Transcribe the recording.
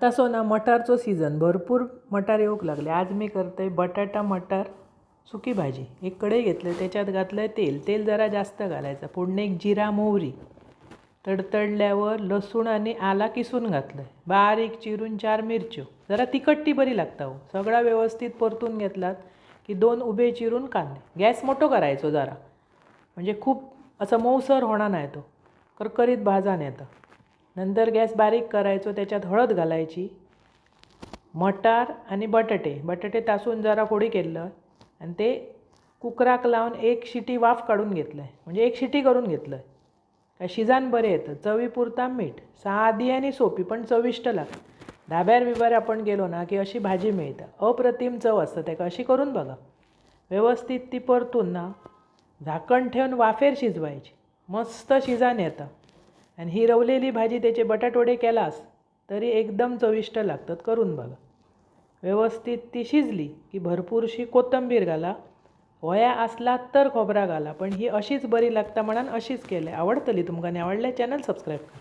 तसो ना मटारचो सीझन भरपूर मटार येऊक लागले. आज मी करते बटाटा मटार सुकी भाजी. एक कढई घेतली, त्याच्यात घातलं तेल जरा जास्त घालायचं. फोडणीक जिरा मोहरी तडतडल्यावर लसूण आणि आला किसून घातलं. बारीक चिरून 4 मिरच्यो, जरा तिखट बरी लागता हो. सगळा व्यवस्थित परतून घेतलात की 2 उभे चिरून कांदे. गॅस मोठो करायचो जरा, म्हणजे खूप असं मऊसर होणार नाही, तो करकरीत भाजान येतं. नंतर गॅस बारीक करायचो, त्याच्यात हळद घालायची. मटार आणि बटाटे तासून जरा फोडी केलं आणि ते कुकराक लावून 1 शिटी वाफ काढून घेतलं आहे, म्हणजे 1 शिटी करून घेतलं आहे. काय शिजान बरे येतं. चवीपुरता मीठ. साधी आणि सोपी पण चविष्ट लागते. धाब्यार बिबार आपण गेलो ना की अशी भाजी मिळतं, अप्रतिम चव असतं त्याका. अशी करून बघा. व्यवस्थित ती परतून ना झाकण ठेवून वाफेर शिजवायची. मस्त शिजान येतं. आणि ही रवलेली भाजी त्याचे बटाटवडे केलास तरी एकदम चविष्ट लागतात. करून बघा. व्यवस्थित ती शिजली की भरपूरशी कोथिंबीर घाला. होया असला तर खोबरा घाला, पण ही अशीच बरी लागता म्हणून अशीच केलं. आवडतली तुमकां? आवडले चॅनल सबस्क्राईब करा.